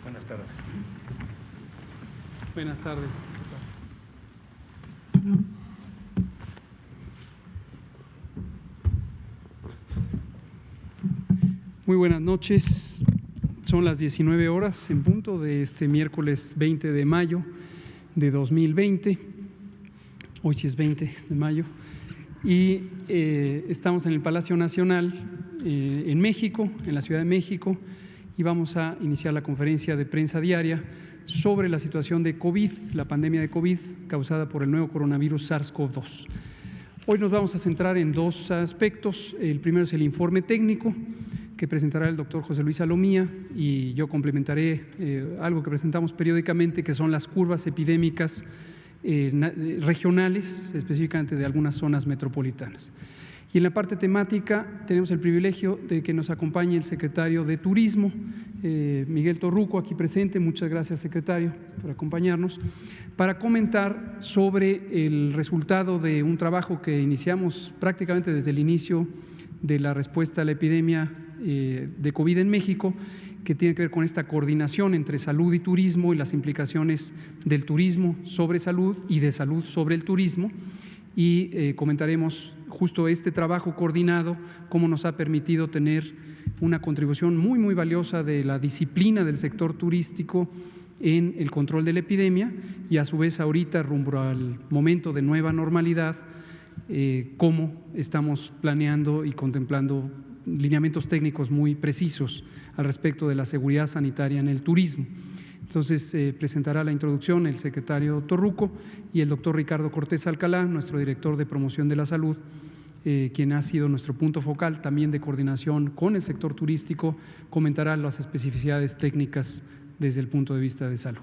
Buenas tardes. Buenas tardes. Muy buenas noches. Son las 19 horas en punto de este miércoles 20 de mayo de 2020. Hoy sí es 20 de mayo. Y estamos en el Palacio Nacional en México, en la Ciudad de México, y vamos a iniciar la conferencia de prensa diaria sobre la situación de COVID, la pandemia de COVID causada por el nuevo coronavirus SARS-CoV-2. Hoy nos vamos a centrar en dos aspectos. El primero es el informe técnico que presentará el doctor José Luis Salomía, y yo complementaré algo que presentamos periódicamente, que son las curvas epidémicas regionales, específicamente de algunas zonas metropolitanas. Y en la parte temática tenemos el privilegio de que nos acompañe el secretario de Turismo, Miguel Torruco, aquí presente. Muchas gracias, secretario, por acompañarnos, para comentar sobre el resultado de un trabajo que iniciamos prácticamente desde el inicio de la respuesta a la epidemia de COVID en México, que tiene que ver con esta coordinación entre salud y turismo y las implicaciones del turismo sobre salud y de salud sobre el turismo. Y comentaremos justo este trabajo coordinado, cómo nos ha permitido tener una contribución muy valiosa de la disciplina del sector turístico en el control de la epidemia, y a su vez ahorita rumbo al momento de nueva normalidad, cómo estamos planeando y contemplando lineamientos técnicos muy precisos al respecto de la seguridad sanitaria en el turismo. Entonces, presentará la introducción el secretario Torruco, y el doctor Ricardo Cortés Alcalá, nuestro director de promoción de la salud, quien ha sido nuestro punto focal también de coordinación con el sector turístico, comentará las especificidades técnicas desde el punto de vista de salud.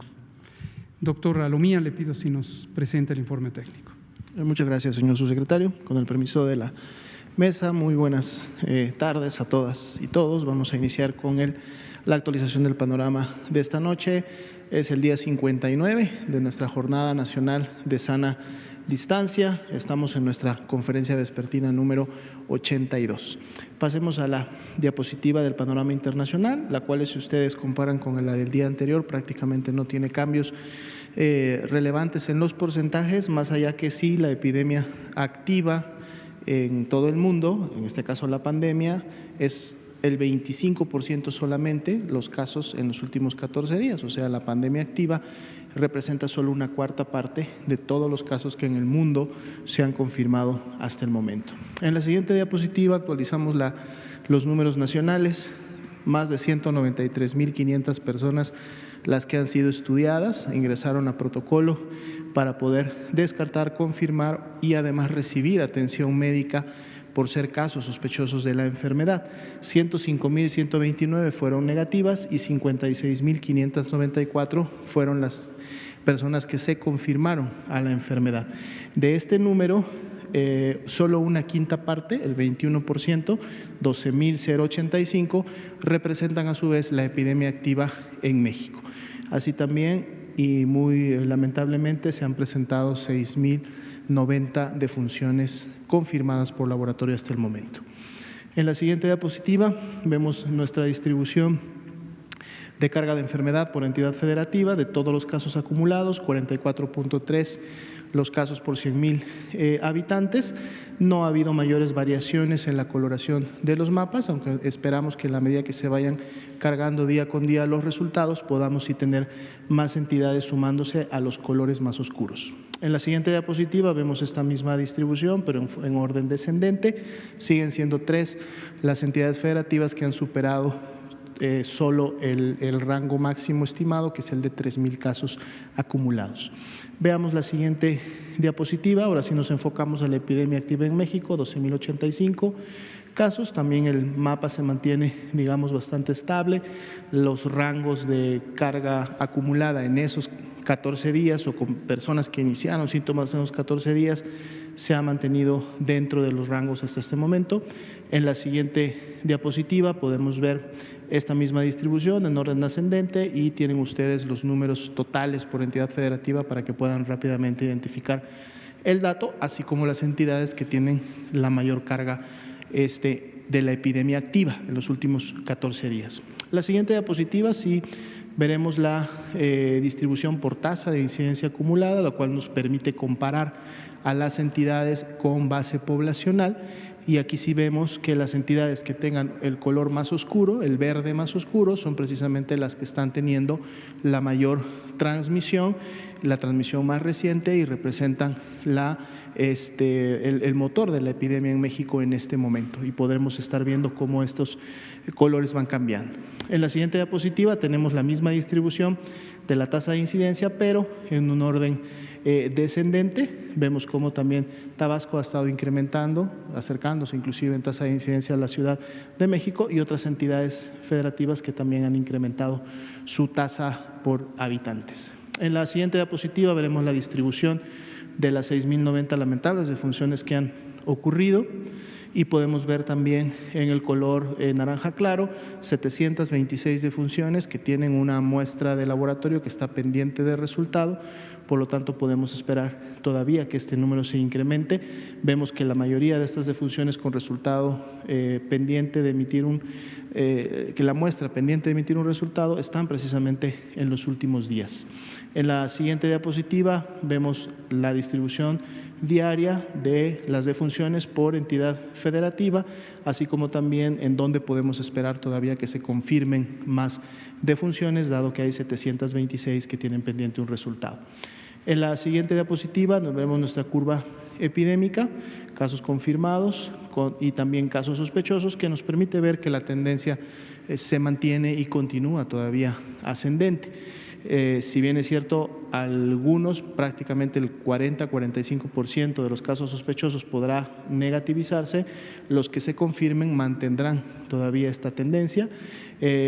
Doctor Salomía, le pido si nos presenta el informe técnico. Muchas gracias, señor subsecretario. Con el permiso de la mesa, muy buenas tardes a todas y todos. Vamos a iniciar con la actualización del panorama de esta noche. Es el día 59 de nuestra Jornada Nacional de Sana Distancia. Estamos en nuestra conferencia vespertina número 82. Pasemos a la diapositiva del panorama internacional, la cual, si ustedes comparan con la del día anterior, prácticamente no tiene cambios relevantes en los porcentajes, más allá que sí la epidemia activa en todo el mundo, en este caso la pandemia, es el 25% solamente los casos en los últimos 14 días, o sea, la pandemia activa representa solo una cuarta parte de todos los casos que en el mundo se han confirmado hasta el momento. En la siguiente diapositiva actualizamos los números nacionales. Más de 193.500 personas las que han sido estudiadas, ingresaron a protocolo para poder descartar, confirmar y además recibir atención médica por ser casos sospechosos de la enfermedad. 105.129 fueron negativas y 56.594 fueron las personas que se confirmaron a la enfermedad. De este número, solo una quinta parte, el 21%, 12.085, representan a su vez la epidemia activa en México. Así también, y muy lamentablemente, se han presentado 6.090 defunciones confirmadas por laboratorio hasta el momento. En la siguiente diapositiva vemos nuestra distribución de carga de enfermedad por entidad federativa de todos los casos acumulados, 44.3 los casos por 100.000 habitantes. No ha habido mayores variaciones en la coloración de los mapas, aunque esperamos que en la medida que se vayan cargando día con día los resultados, podamos sí tener más entidades sumándose a los colores más oscuros. En la siguiente diapositiva vemos esta misma distribución, pero en orden descendente. Siguen siendo 3 las entidades federativas que han superado solo el rango máximo estimado, que es el de 3.000 casos acumulados. Veamos la siguiente diapositiva. Ahora sí nos enfocamos a la epidemia activa en México, 12.085 casos. También el mapa se mantiene, digamos, bastante estable. Los rangos de carga acumulada en esos 14 días o con personas que iniciaron síntomas en los 14 días se ha mantenido dentro de los rangos hasta este momento. En la siguiente diapositiva podemos ver esta misma distribución en orden ascendente y tienen ustedes los números totales por entidad federativa para que puedan rápidamente identificar el dato, así como las entidades que tienen la mayor carga de la epidemia activa en los últimos 14 días. La siguiente diapositiva sí veremos la distribución por tasa de incidencia acumulada, la cual nos permite comparar a las entidades con base poblacional. Y aquí sí vemos que las entidades que tengan el color más oscuro, el verde más oscuro, son precisamente las que están teniendo la mayor transmisión, la transmisión más reciente, y representan el motor de la epidemia en México en este momento. Y podremos estar viendo cómo estos colores van cambiando. En la siguiente diapositiva tenemos la misma distribución de la tasa de incidencia, pero en un orden descendente. Vemos cómo también Tabasco ha estado incrementando, acercándose inclusive en tasa de incidencia a la Ciudad de México, y otras entidades federativas que también han incrementado su tasa por habitantes. En la siguiente diapositiva veremos la distribución de las 6.090 lamentables defunciones que han ocurrido, y podemos ver también en el color naranja claro 726 defunciones que tienen una muestra de laboratorio que está pendiente de resultado. Por lo tanto, podemos esperar todavía que este número se incremente. Vemos que la mayoría de estas defunciones con resultado pendiente de emitir que la muestra pendiente de emitir un resultado están precisamente en los últimos días. En la siguiente diapositiva vemos la distribución diaria de las defunciones por entidad federativa, así como también en dónde podemos esperar todavía que se confirmen más defunciones, dado que hay 726 que tienen pendiente un resultado. En la siguiente diapositiva nos vemos nuestra curva epidémica, casos confirmados y también casos sospechosos, que nos permite ver que la tendencia se mantiene y continúa todavía ascendente. Si bien es cierto, algunos, prácticamente el 40-45% de los casos sospechosos podrá negativizarse, los que se confirmen mantendrán todavía esta tendencia.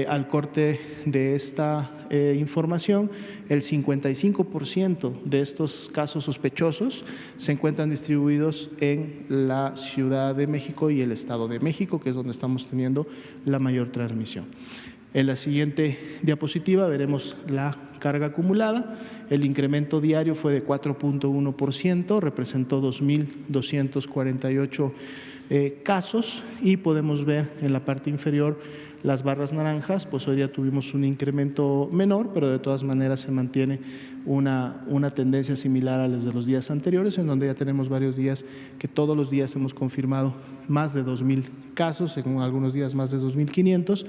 Al corte de esta información, el 55% de estos casos sospechosos se encuentran distribuidos en la Ciudad de México y el Estado de México, que es donde estamos teniendo la mayor transmisión. En la siguiente diapositiva veremos la carga acumulada. El incremento diario fue de 4.1%, representó 2.248 casos, y podemos ver en la parte inferior las barras naranjas. Pues hoy día tuvimos un incremento menor, pero de todas maneras se mantiene una tendencia similar a las de los días anteriores, en donde ya tenemos varios días que todos los días hemos confirmado más de 2.000 casos, en algunos días más de 2.500.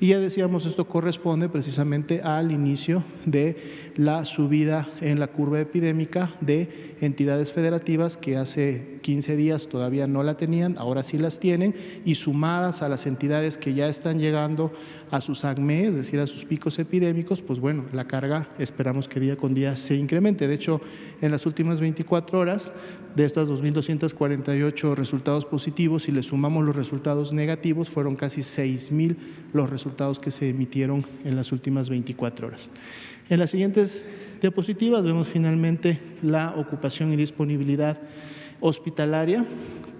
Y ya decíamos, esto corresponde precisamente al inicio de la subida en la curva epidémica de entidades federativas que hace 15 días todavía no la tenían, ahora sí las tienen, y sumadas a las entidades que ya están llegando a sus ACME, es decir, a sus picos epidémicos, pues bueno, la carga esperamos que día con día se incremente. De hecho, en las últimas 24 horas, de estas 2.248 resultados positivos, si le sumamos los resultados negativos, fueron casi 6.000 los resultados que se emitieron en las últimas 24 horas. En las siguientes diapositivas vemos finalmente la ocupación y disponibilidad hospitalaria.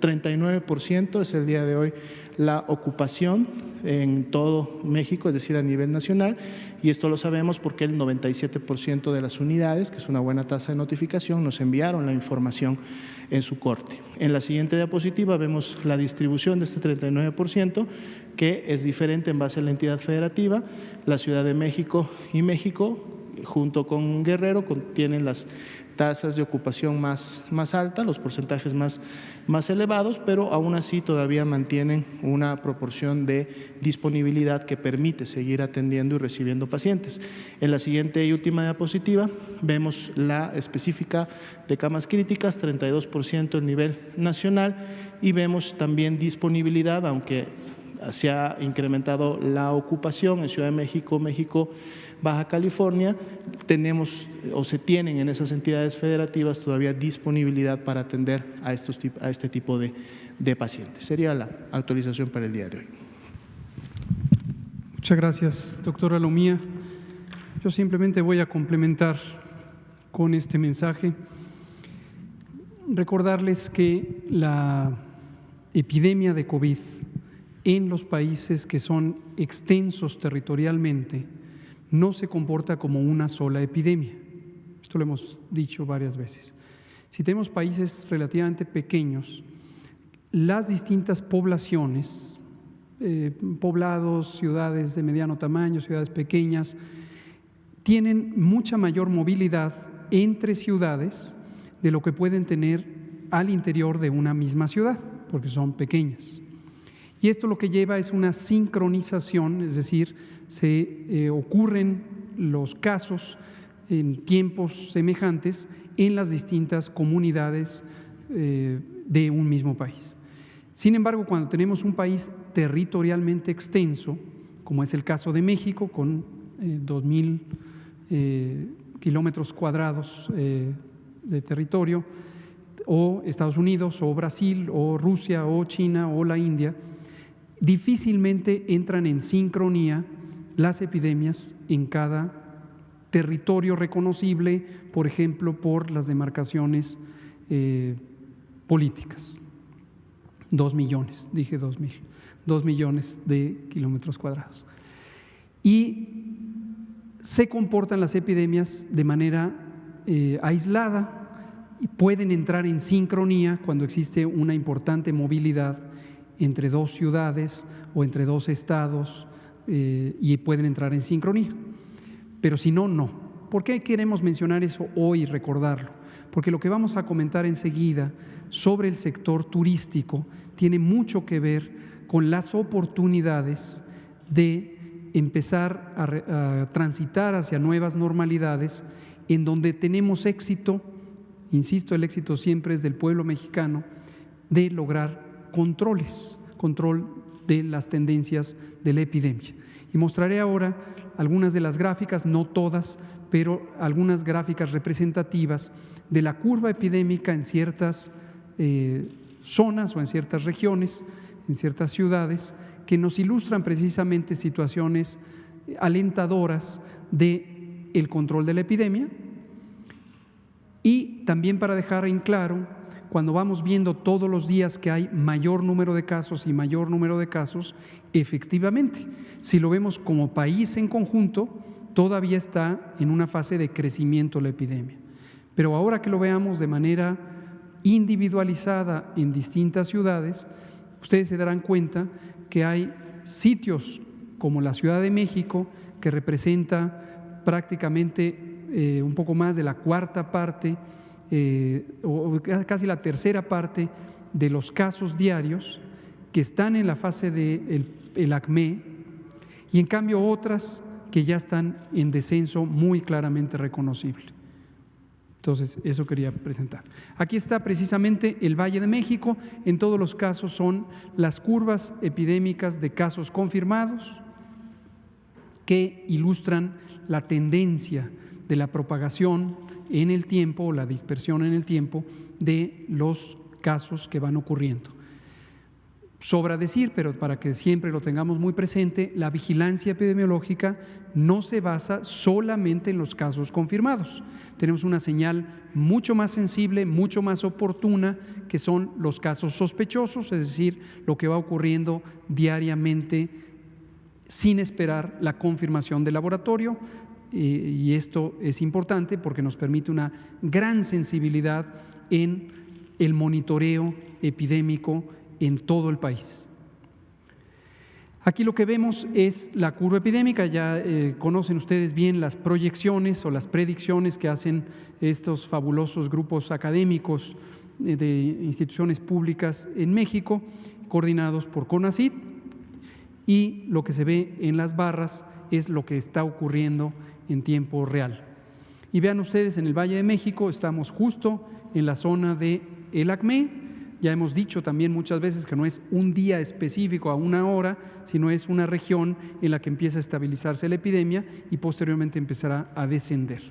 39% es el día de hoy la ocupación en todo México, es decir, a nivel nacional, y esto lo sabemos porque el 97% de las unidades, que es una buena tasa de notificación, nos enviaron la información en su corte. En la siguiente diapositiva vemos la distribución de este 39%, que es diferente en base a la entidad federativa. La Ciudad de México y México, junto con Guerrero, tienen las tasas de ocupación más altas, los porcentajes más elevados, pero aún así todavía mantienen una proporción de disponibilidad que permite seguir atendiendo y recibiendo pacientes. En la siguiente y última diapositiva vemos la específica de camas críticas, 32% a nivel nacional, y vemos también disponibilidad, aunque se ha incrementado la ocupación en Ciudad de México, Baja California, tenemos o se tienen en esas entidades federativas todavía disponibilidad para atender a este tipo de pacientes. Sería la actualización para el día de hoy. Muchas gracias, doctora Lomía. Yo simplemente voy a complementar con este mensaje. Recordarles que la epidemia de COVID en los países que son extensos territorialmente no se comporta como una sola epidemia. Esto lo hemos dicho varias veces. Si tenemos países relativamente pequeños, las distintas poblaciones poblados, ciudades de mediano tamaño, ciudades pequeñas, tienen mucha mayor movilidad entre ciudades de lo que pueden tener al interior de una misma ciudad, porque son pequeñas. Y esto lo que lleva es una sincronización, es decir, se ocurren los casos en tiempos semejantes en las distintas comunidades de un mismo país. Sin embargo, cuando tenemos un país territorialmente extenso, como es el caso de México, con 2,000 kilómetros cuadrados de territorio, o Estados Unidos, o Brasil, o Rusia, o China, o la India, difícilmente entran en sincronía las epidemias en cada territorio reconocible, por ejemplo, por las demarcaciones políticas. 2 millones, dije 2,000, 2 millones de kilómetros cuadrados. Y se comportan las epidemias de manera aislada y pueden entrar en sincronía cuando existe una importante movilidad entre dos ciudades o entre dos estados y pueden entrar en sincronía. Pero si no, no. ¿Por qué queremos mencionar eso hoy y recordarlo? Porque lo que vamos a comentar enseguida sobre el sector turístico tiene mucho que ver con las oportunidades de empezar a transitar hacia nuevas normalidades en donde tenemos éxito, insisto, el éxito siempre es del pueblo mexicano, de lograr control de las tendencias de la epidemia. Y mostraré ahora algunas de las gráficas, no todas, pero algunas gráficas representativas de la curva epidémica en ciertas zonas o en ciertas regiones, en ciertas ciudades, que nos ilustran precisamente situaciones alentadoras del control de la epidemia. Y también para dejar en claro, cuando vamos viendo todos los días que hay mayor número de casos y mayor número de casos, efectivamente, si lo vemos como país en conjunto, todavía está en una fase de crecimiento la epidemia. Pero ahora que lo veamos de manera individualizada en distintas ciudades, ustedes se darán cuenta que hay sitios como la Ciudad de México, que representa prácticamente un poco más de la cuarta parte o casi la tercera parte de los casos diarios que están en la fase del ACME, y en cambio otras que ya están en descenso muy claramente reconocible. Entonces, eso quería presentar. Aquí está precisamente el Valle de México. En todos los casos son las curvas epidémicas de casos confirmados que ilustran la tendencia de la propagación en el tiempo o la dispersión en el tiempo de los casos que van ocurriendo. Sobra decir, pero para que siempre lo tengamos muy presente, la vigilancia epidemiológica no se basa solamente en los casos confirmados. Tenemos una señal mucho más sensible, mucho más oportuna, que son los casos sospechosos, es decir, lo que va ocurriendo diariamente sin esperar la confirmación del laboratorio. Y esto es importante porque nos permite una gran sensibilidad en el monitoreo epidémico en todo el país. Aquí lo que vemos es la curva epidémica. Ya conocen ustedes bien las proyecciones o las predicciones que hacen estos fabulosos grupos académicos de instituciones públicas en México, coordinados por CONACYT, y lo que se ve en las barras es lo que está ocurriendo en tiempo real. Y vean ustedes, en el Valle de México estamos justo en la zona del ACME. Ya hemos dicho también muchas veces que no es un día específico a una hora, sino es una región en la que empieza a estabilizarse la epidemia y posteriormente empezará a descender.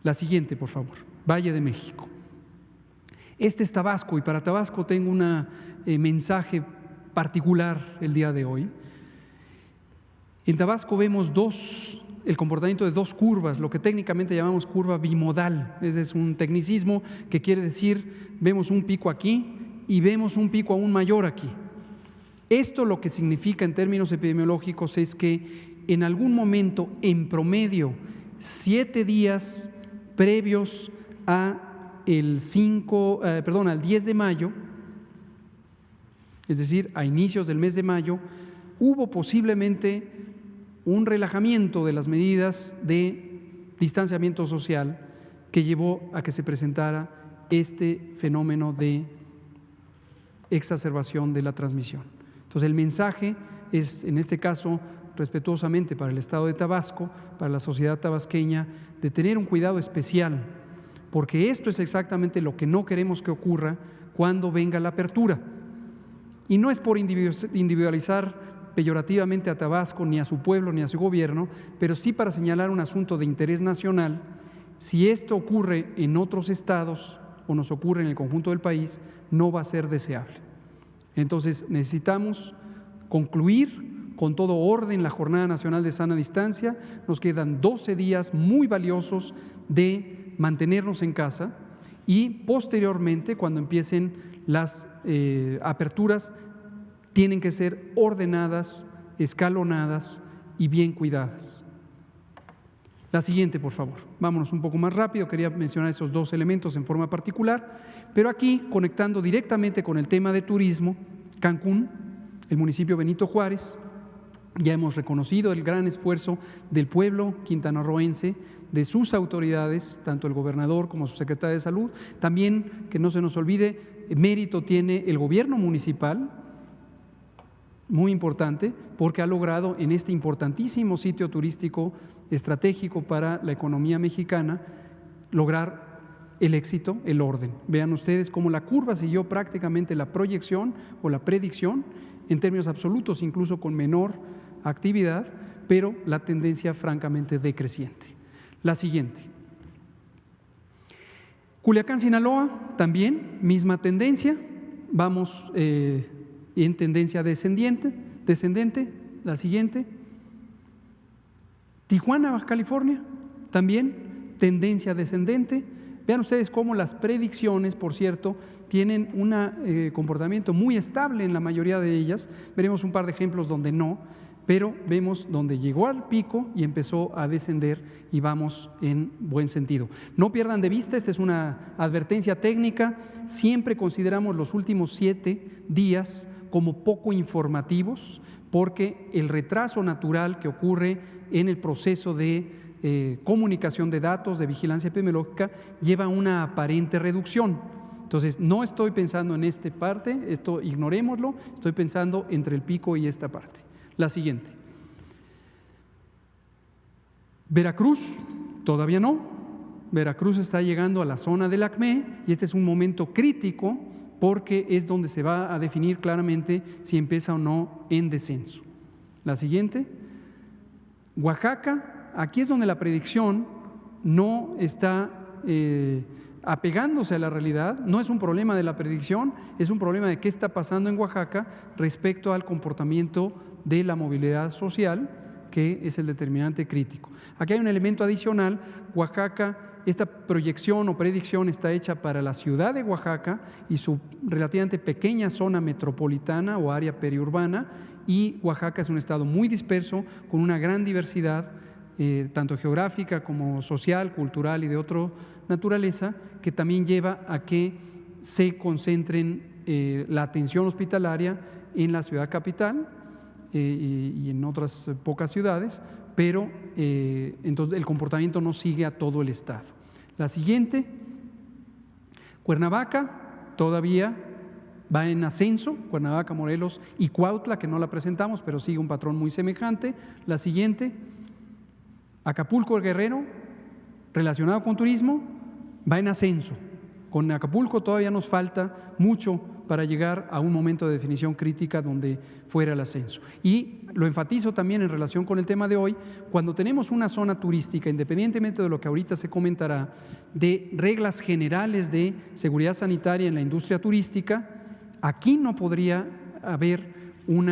La siguiente, por favor, Valle de México. Este es Tabasco, y para Tabasco tengo un mensaje particular el día de hoy. En Tabasco vemos el comportamiento de dos curvas, lo que técnicamente llamamos curva bimodal. Ese es un tecnicismo que quiere decir, vemos un pico aquí y vemos un pico aún mayor aquí. Esto lo que significa en términos epidemiológicos es que en algún momento, en promedio, 7 días previos al 10 de mayo, es decir, a inicios del mes de mayo, hubo posiblemente un relajamiento de las medidas de distanciamiento social que llevó a que se presentara este fenómeno de exacerbación de la transmisión. Entonces, el mensaje es, en este caso, respetuosamente para el Estado de Tabasco, para la sociedad tabasqueña, de tener un cuidado especial, porque esto es exactamente lo que no queremos que ocurra cuando venga la apertura. Y no es por individualizar peyorativamente a Tabasco, ni a su pueblo, ni a su gobierno, pero sí para señalar un asunto de interés nacional. Si esto ocurre en otros estados o nos ocurre en el conjunto del país, no va a ser deseable. Entonces, necesitamos concluir con todo orden la Jornada Nacional de Sana Distancia. Nos quedan 12 días muy valiosos de mantenernos en casa y posteriormente, cuando empiecen las aperturas, tienen que ser ordenadas, escalonadas y bien cuidadas. La siguiente, por favor. Vámonos un poco más rápido. Quería mencionar esos dos elementos en forma particular, pero aquí, conectando directamente con el tema de turismo, Cancún, el municipio Benito Juárez, ya hemos reconocido el gran esfuerzo del pueblo quintanarroense, de sus autoridades, tanto el gobernador como su secretaria de Salud. También, que no se nos olvide, mérito tiene el gobierno municipal, muy importante, porque ha logrado en este importantísimo sitio turístico estratégico para la economía mexicana lograr el éxito, el orden. Vean ustedes cómo la curva siguió prácticamente la proyección o la predicción, en términos absolutos, incluso con menor actividad, pero la tendencia francamente decreciente. La siguiente. Culiacán, Sinaloa, también misma tendencia, vamos en tendencia descendente. La siguiente. Tijuana, Baja California, también tendencia descendente. Vean ustedes cómo las predicciones, por cierto, tienen un comportamiento muy estable en la mayoría de ellas. Veremos un par de ejemplos donde no, pero vemos donde llegó al pico y empezó a descender y vamos en buen sentido. No pierdan de vista, esta es una advertencia técnica, siempre consideramos los últimos 7 días como poco informativos, porque el retraso natural que ocurre en el proceso de comunicación de datos, de vigilancia epidemiológica, lleva a una aparente reducción. Entonces, no estoy pensando en esta parte, esto ignorémoslo, estoy pensando entre el pico y esta parte. La siguiente. Veracruz, todavía no. Veracruz está llegando a la zona del ACME y este es un momento crítico porque es donde se va a definir claramente si empieza o no en descenso. La siguiente. Oaxaca, aquí es donde la predicción no está apegándose a la realidad, no es un problema de la predicción, es un problema de qué está pasando en Oaxaca respecto al comportamiento de la movilidad social, que es el determinante crítico. Aquí hay un elemento adicional. Oaxaca, esta proyección o predicción está hecha para la ciudad de Oaxaca y su relativamente pequeña zona metropolitana o área periurbana, y Oaxaca es un estado muy disperso, con una gran diversidad, tanto geográfica como social, cultural y de otra naturaleza, que también lleva a que se concentren la atención hospitalaria en la ciudad capital y en otras pocas ciudades, pero entonces el comportamiento no sigue a todo el estado. La siguiente, Cuernavaca, todavía va en ascenso, Cuernavaca, Morelos y Cuautla, que no la presentamos, pero sigue un patrón muy semejante. La siguiente, Acapulco, Guerrero, relacionado con turismo, va en ascenso. Con Acapulco todavía nos falta mucho para llegar a un momento de definición crítica donde fuera el ascenso. Y lo enfatizo también en relación con el tema de hoy, cuando tenemos una zona turística, independientemente de lo que ahorita se comentará, de reglas generales de seguridad sanitaria en la industria turística, aquí no podría haber un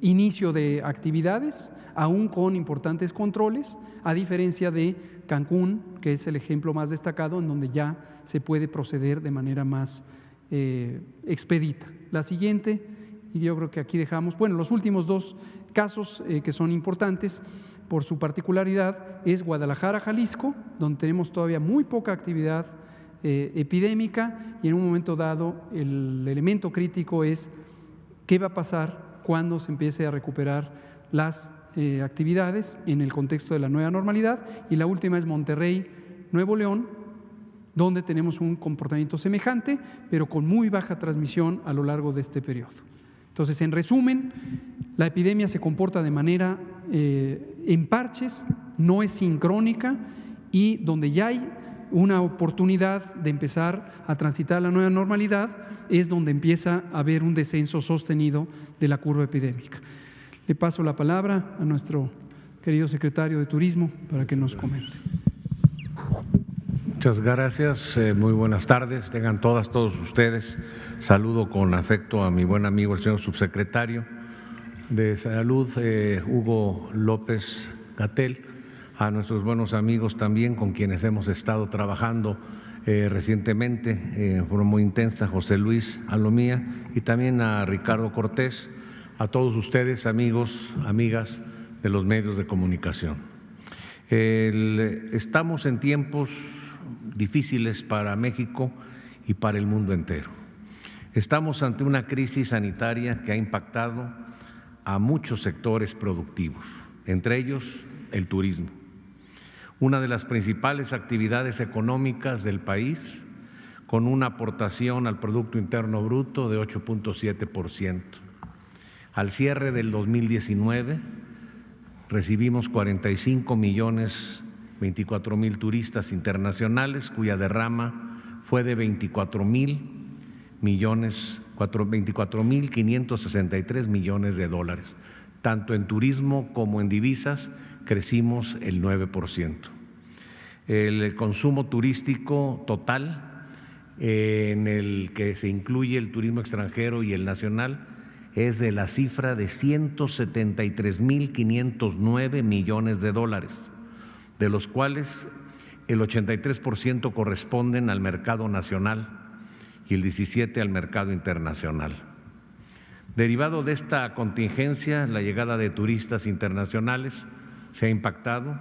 inicio de actividades, aún con importantes controles, a diferencia de Cancún, que es el ejemplo más destacado, en donde ya se puede proceder de manera más expedita. La siguiente, y yo creo que aquí dejamos, bueno, los últimos dos casos que son importantes por su particularidad es Guadalajara, Jalisco, donde tenemos todavía muy poca actividad epidémica y en un momento dado el elemento crítico es qué va a pasar cuando se empiece a recuperar las actividades en el contexto de la nueva normalidad. Y la última es Monterrey, Nuevo León, donde tenemos un comportamiento semejante, pero con muy baja transmisión a lo largo de este periodo. Entonces, en resumen, la epidemia se comporta de manera en parches, no es sincrónica, y donde ya hay una oportunidad de empezar a transitar la nueva normalidad es donde empieza a haber un descenso sostenido de la curva epidémica. Le paso la palabra a nuestro querido secretario de Turismo para que nos comente. Muchas gracias, muy buenas tardes, tengan todos ustedes. Saludo con afecto a mi buen amigo el señor subsecretario de Salud, Hugo López-Gatell, a nuestros buenos amigos también con quienes hemos estado trabajando recientemente en forma muy intensa, José Luis Alomía, y también a Ricardo Cortés, a todos ustedes, amigos, amigas de los medios de comunicación. Estamos en tiempos difíciles para México y para el mundo entero. Estamos ante una crisis sanitaria que ha impactado a muchos sectores productivos, entre ellos el turismo, una de las principales actividades económicas del país, con una aportación al Producto Interno Bruto de 8.7%. Al cierre del 2019 recibimos 45.024.000 turistas internacionales, cuya derrama fue de 24.563 millones de dólares. Tanto en turismo como en divisas crecimos el 9%. El consumo turístico total, en el que se incluye el turismo extranjero y el nacional, es de la cifra de 173.509 millones de dólares, de los cuales el 83% corresponden al mercado nacional y el 17% al mercado internacional. Derivado de esta contingencia, la llegada de turistas internacionales se ha impactado.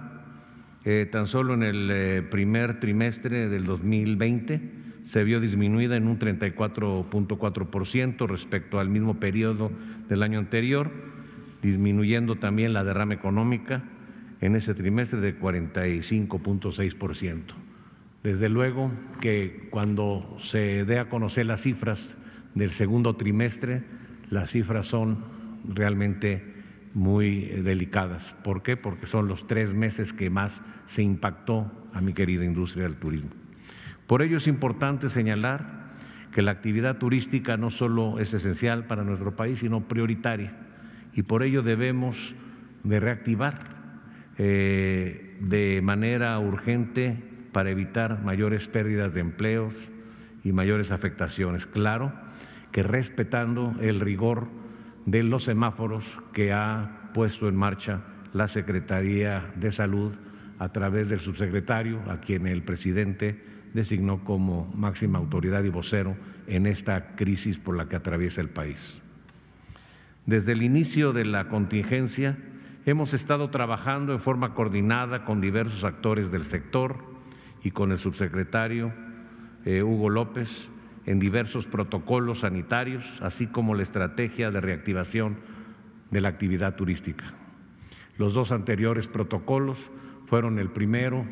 Tan solo en el primer trimestre del 2020 se vio disminuida en un 34.4% respecto al mismo periodo del año anterior, disminuyendo también la derrama económica en ese trimestre de 45.6%. Desde luego que cuando se dé a conocer las cifras del segundo trimestre, las cifras son realmente muy delicadas. ¿Por qué? Porque son los 3 meses que más se impactó a mi querida industria del turismo. Por ello es importante señalar que la actividad turística no solo es esencial para nuestro país, sino prioritaria, y por ello debemos de reactivar de manera urgente para evitar mayores pérdidas de empleos y mayores afectaciones. Claro que respetando el rigor de los semáforos que ha puesto en marcha la Secretaría de Salud a través del subsecretario, a quien el presidente designó como máxima autoridad y vocero en esta crisis por la que atraviesa el país. Desde el inicio de la contingencia hemos estado trabajando en forma coordinada con diversos actores del sector y con el subsecretario Hugo López en diversos protocolos sanitarios, así como la estrategia de reactivación de la actividad turística. Los 2 anteriores protocolos fueron el primero,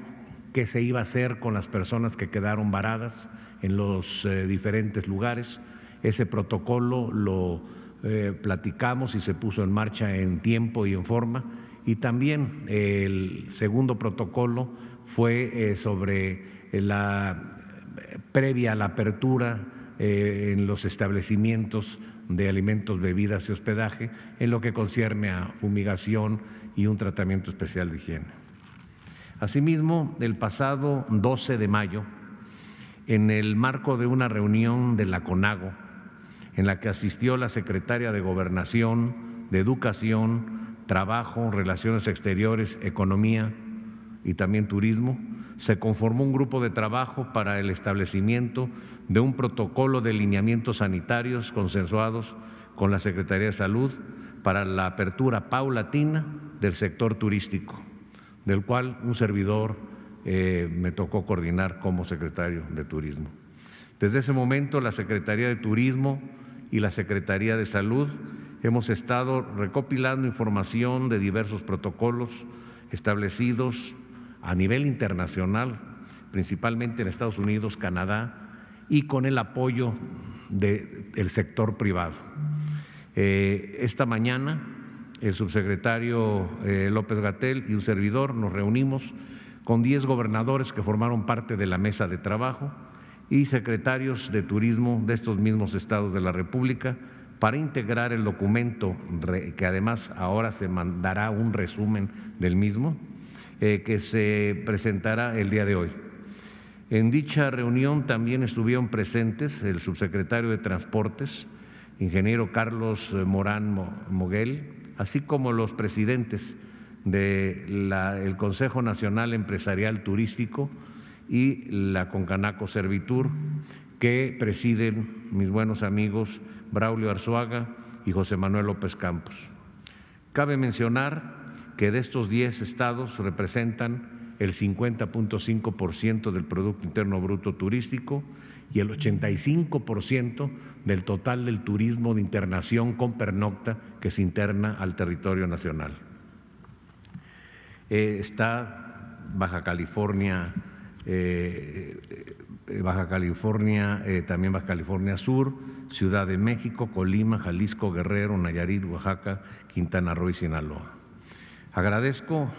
qué se iba a hacer con las personas que quedaron varadas en los diferentes lugares. Ese protocolo lo platicamos y se puso en marcha en tiempo y en forma. Y también el segundo protocolo fue sobre la previa a la apertura en los establecimientos de alimentos, bebidas y hospedaje, en lo que concierne a fumigación y un tratamiento especial de higiene. Asimismo, el pasado 12 de mayo, en el marco de una reunión de la CONAGO, en la que asistió la secretaria de Gobernación, de Educación, Trabajo, Relaciones Exteriores, Economía y también Turismo, se conformó un grupo de trabajo para el establecimiento de un protocolo de lineamientos sanitarios consensuados con la Secretaría de Salud para la apertura paulatina del sector turístico, del cual un servidor me tocó coordinar como secretario de Turismo. Desde ese momento, la Secretaría de Turismo y la Secretaría de Salud Hemos estado recopilando información de diversos protocolos establecidos a nivel internacional, principalmente en Estados Unidos, Canadá, y con el apoyo del sector privado. Esta mañana el subsecretario López-Gatell y un servidor nos reunimos con 10 gobernadores que formaron parte de la mesa de trabajo y secretarios de turismo de estos mismos estados de la República para integrar el documento, que además ahora se mandará un resumen del mismo, que se presentará el día de hoy. En dicha reunión también estuvieron presentes el subsecretario de Transportes, ingeniero Carlos Morán Moguel, así como los presidentes del Consejo Nacional Empresarial Turístico y la Concanaco Servitur, que presiden mis buenos amigos Braulio Arzuaga y José Manuel López Campos. Cabe mencionar que de estos 10 estados representan el 50.5% del Producto Interno Bruto turístico y el 85% del total del turismo de internación con pernocta que se interna al territorio nacional. Está Baja California, también Baja California Sur, Ciudad de México, Colima, Jalisco, Guerrero, Nayarit, Oaxaca, Quintana Roo y Sinaloa. Agradezco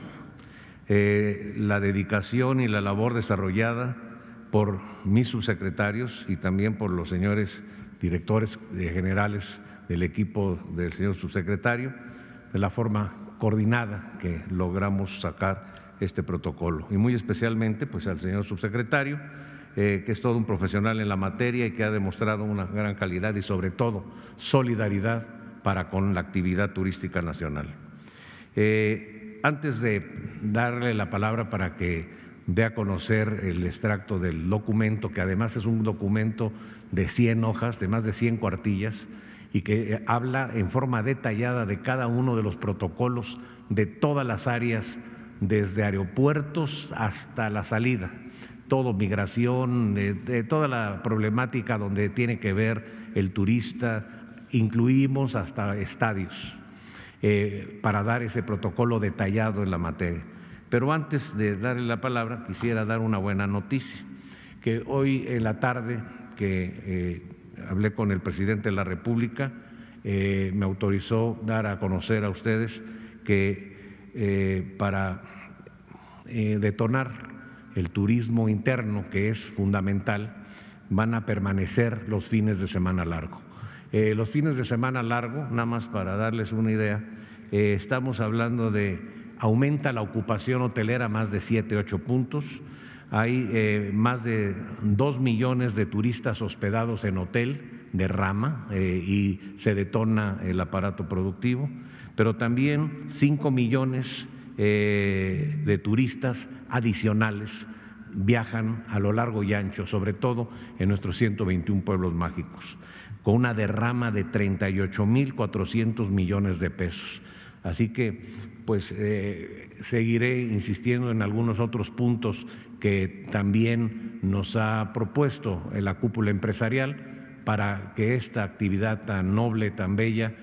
la dedicación y la labor desarrollada por mis subsecretarios y también por los señores directores generales del equipo del señor subsecretario, de la forma coordinada que logramos sacar este protocolo. Y muy especialmente pues al señor subsecretario, que es todo un profesional en la materia y que ha demostrado una gran calidad y sobre todo solidaridad para con la actividad turística nacional. Antes de darle la palabra para que dé a conocer el extracto del documento, que además es un documento de 100 hojas, de más de 100 cuartillas, y que habla en forma detallada de cada uno de los protocolos de todas las áreas, desde aeropuertos hasta la salida, todo migración, de toda la problemática donde tiene que ver el turista, incluimos hasta estadios, para dar ese protocolo detallado en la materia. Pero antes de darle la palabra, quisiera dar una buena noticia, que hoy en la tarde que hablé con el presidente de la República, me autorizó dar a conocer a ustedes que para detonar el turismo interno, que es fundamental, van a permanecer los fines de semana largo. Los fines de semana largo, nada más para darles una idea, estamos hablando de aumenta la ocupación hotelera más de 7, 8 puntos, hay más de 2 millones de turistas hospedados en hotel de rama y se detona el aparato productivo, pero también 5 millones de turistas adicionales viajan a lo largo y ancho, sobre todo en nuestros 121 pueblos mágicos, con una derrama de 38.400 millones de pesos. Así que pues seguiré insistiendo en algunos otros puntos que también nos ha propuesto la cúpula empresarial para que esta actividad tan noble, tan bella,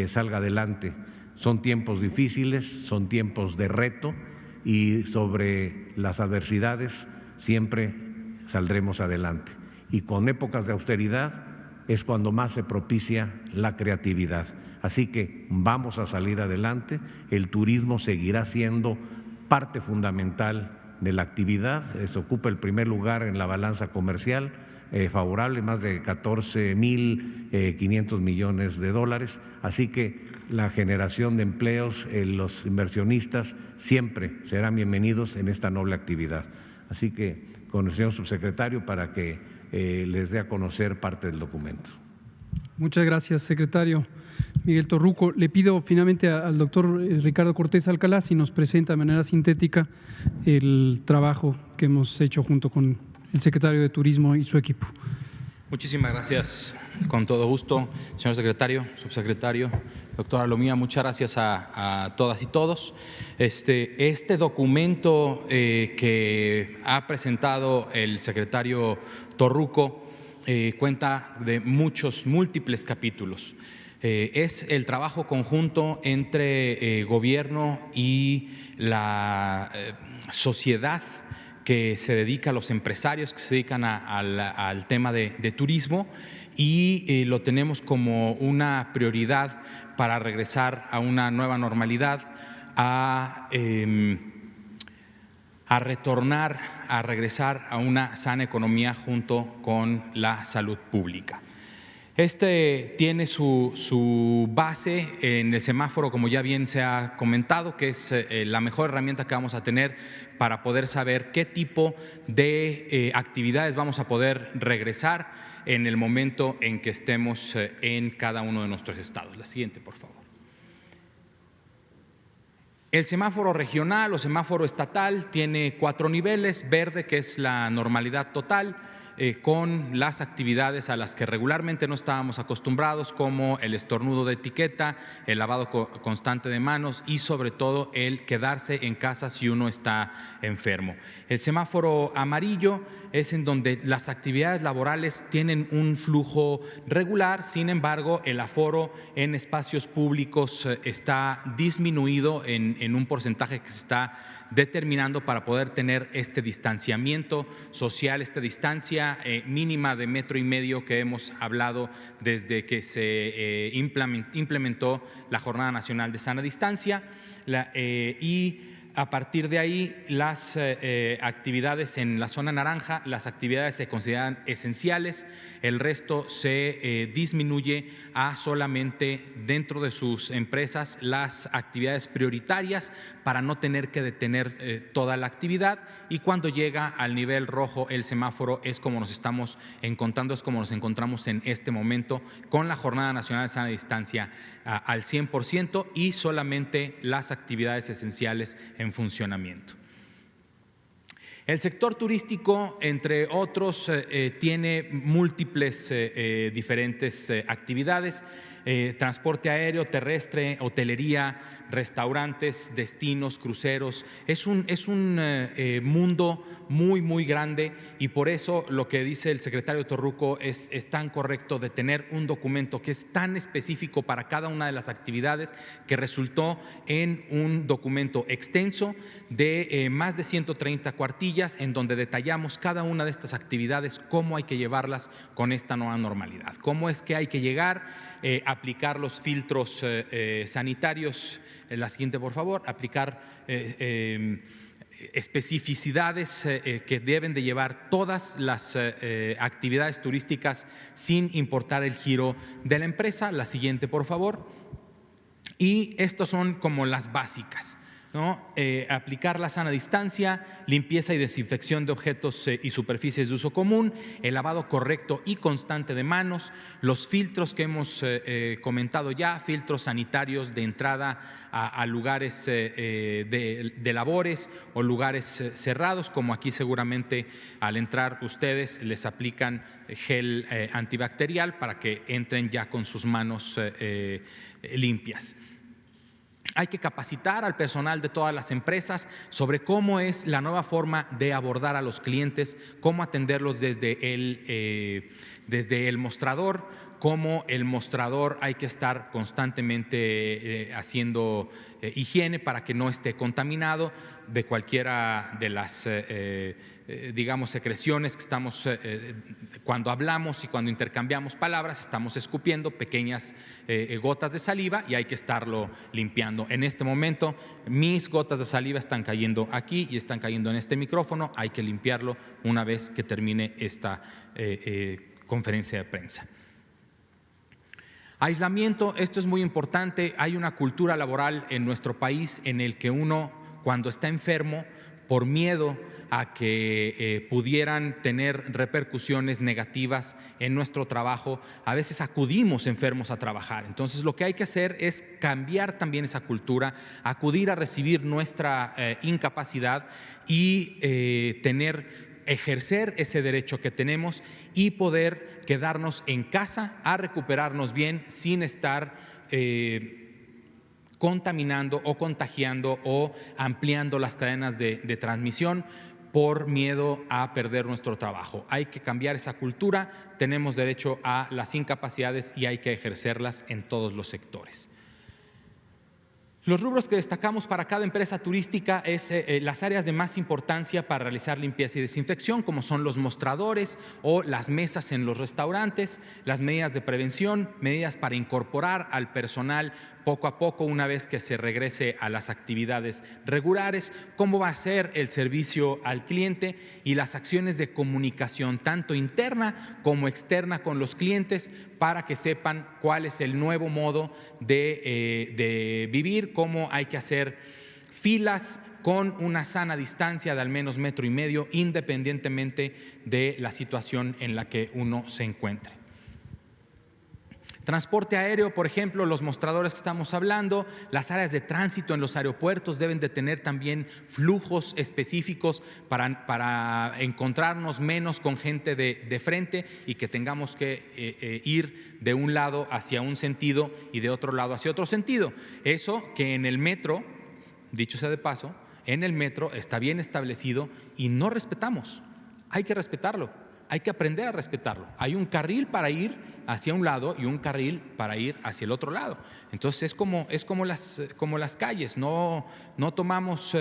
salga adelante. Son tiempos difíciles, son tiempos de reto y sobre las adversidades siempre saldremos adelante. Y con épocas de austeridad es cuando más se propicia la creatividad. Así que vamos a salir adelante, el turismo seguirá siendo parte fundamental de la actividad, se ocupa el primer lugar en la balanza comercial, favorable, más de 14.500 millones de dólares, así que la generación de empleos, los inversionistas siempre serán bienvenidos en esta noble actividad. Así que con el señor subsecretario para que les dé a conocer parte del documento. Muchas gracias, secretario Miguel Torruco. Le pido finalmente al doctor Ricardo Cortés Alcalá si nos presenta de manera sintética el trabajo que hemos hecho junto con el secretario de Turismo y su equipo. Muchísimas gracias, con todo gusto, señor secretario, subsecretario, doctora Lomía, muchas gracias a todas y todos. Este documento que ha presentado el secretario Torruco cuenta de múltiples capítulos. Es el trabajo conjunto entre gobierno y la sociedad que se dedica, a los empresarios que se dedican al tema de turismo, y lo tenemos como una prioridad para regresar a una nueva normalidad, a regresar a una sana economía junto con la salud pública. Este tiene su base en el semáforo, como ya bien se ha comentado, que es la mejor herramienta que vamos a tener para poder saber qué tipo de actividades vamos a poder regresar en el momento en que estemos en cada uno de nuestros estados. La siguiente, por favor. El semáforo regional o semáforo estatal tiene 4 niveles: verde, que es la normalidad total, con las actividades a las que regularmente no estábamos acostumbrados, como el estornudo de etiqueta, el lavado constante de manos y sobre todo el quedarse en casa si uno está enfermo. El semáforo amarillo es en donde las actividades laborales tienen un flujo regular, sin embargo el aforo en espacios públicos está disminuido en un porcentaje que se está determinando para poder tener este distanciamiento social, esta distancia mínima de 1,5 metros que hemos hablado desde que se implementó la Jornada Nacional de Sana Distancia, y a partir de ahí las actividades en la zona naranja, las actividades se consideran esenciales, el resto se disminuye a solamente dentro de sus empresas las actividades prioritarias para no tener que detener toda la actividad, y cuando llega al nivel rojo el semáforo es como nos estamos encontrando, es como nos encontramos en este momento, con la Jornada Nacional de Sana Distancia al 100% y solamente las actividades esenciales en funcionamiento. El sector turístico, entre otros, tiene múltiples diferentes actividades: transporte aéreo, terrestre, hotelería, restaurantes, destinos, cruceros. Es un mundo muy grande, y por eso lo que dice el secretario Torruco es tan correcto, de tener un documento que es tan específico para cada una de las actividades, que resultó en un documento extenso de más de 130 cuartillas, en donde detallamos cada una de estas actividades, cómo hay que llevarlas con esta nueva normalidad, cómo es que hay que llegar, aplicar los filtros sanitarios. La siguiente, por favor. Aplicar especificidades que deben de llevar todas las actividades turísticas sin importar el giro de la empresa. La siguiente, por favor. Y estos son como las básicas, ¿no? Aplicar la sana distancia, limpieza y desinfección de objetos y superficies de uso común, el lavado correcto y constante de manos, los filtros que hemos comentado ya, filtros sanitarios de entrada a lugares de labores o lugares cerrados, como aquí seguramente al entrar ustedes les aplican gel antibacterial para que entren ya con sus manos limpias. Hay que capacitar al personal de todas las empresas sobre cómo es la nueva forma de abordar a los clientes, cómo atenderlos desde el mostrador, cómo el mostrador hay que estar constantemente haciendo higiene para que no esté contaminado de cualquiera de las, digamos, secreciones que estamos, cuando hablamos y cuando intercambiamos palabras, estamos escupiendo pequeñas gotas de saliva y hay que estarlo limpiando. En este momento, mis gotas de saliva están cayendo aquí y están cayendo en este micrófono. Hay que limpiarlo una vez que termine esta conferencia de prensa. Aislamiento, esto es muy importante. Hay una cultura laboral en nuestro país en el que uno, cuando está enfermo, por miedo a que pudieran tener repercusiones negativas en nuestro trabajo, a veces acudimos enfermos a trabajar. Entonces, lo que hay que hacer es cambiar también esa cultura, acudir a recibir nuestra incapacidad y ejercer ese derecho que tenemos y poder quedarnos en casa a recuperarnos bien sin estar contaminando o contagiando o ampliando las cadenas de transmisión. por miedo a perder nuestro trabajo. Hay que cambiar esa cultura, tenemos derecho a las incapacidades y hay que ejercerlas en todos los sectores. Los rubros que destacamos para cada empresa turística es las áreas de más importancia para realizar limpieza y desinfección, como son los mostradores o las mesas en los restaurantes, las medidas de prevención, medidas para incorporar al personal poco a poco una vez que se regrese a las actividades regulares, cómo va a ser el servicio al cliente y las acciones de comunicación tanto interna como externa con los clientes para que sepan cuál es el nuevo modo de vivir, cómo hay que hacer filas con una sana distancia de al menos 1,5 metros, independientemente de la situación en la que uno se encuentre. Transporte aéreo, por ejemplo, los mostradores que estamos hablando, las áreas de tránsito en los aeropuertos deben de tener también flujos específicos para encontrarnos menos con gente de frente y que tengamos que ir de un lado hacia un sentido y de otro lado hacia otro sentido. Eso que en el metro, dicho sea de paso, en el metro está bien establecido y no respetamos. Hay que respetarlo. Hay que aprender a respetarlo. Hay un carril para ir hacia un lado y un carril para ir hacia el otro lado. Entonces es como las calles, no tomamos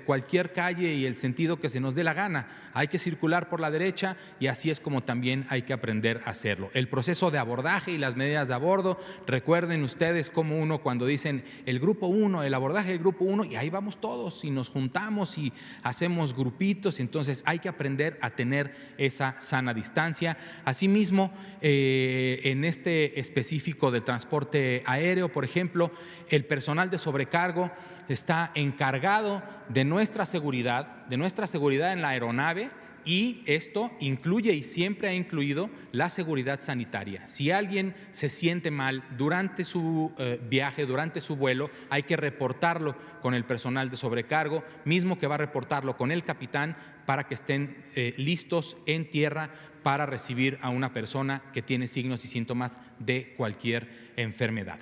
cualquier calle y el sentido que se nos dé la gana. Hay que circular por la derecha y así es como también hay que aprender a hacerlo. El proceso de abordaje y las medidas de abordo, recuerden ustedes cómo uno cuando dicen el grupo 1, el abordaje del grupo 1, y ahí vamos todos y nos juntamos y hacemos grupitos, entonces hay que aprender a tener esa sana distancia. Asimismo, en este específico del transporte aéreo, por ejemplo, el personal de sobrecargo está encargado de nuestra seguridad en la aeronave, y esto incluye y siempre ha incluido la seguridad sanitaria. Si alguien se siente mal durante su viaje, durante su vuelo, hay que reportarlo con el personal de sobrecargo, mismo que va a reportarlo con el capitán para que estén listos en tierra para recibir a una persona que tiene signos y síntomas de cualquier enfermedad.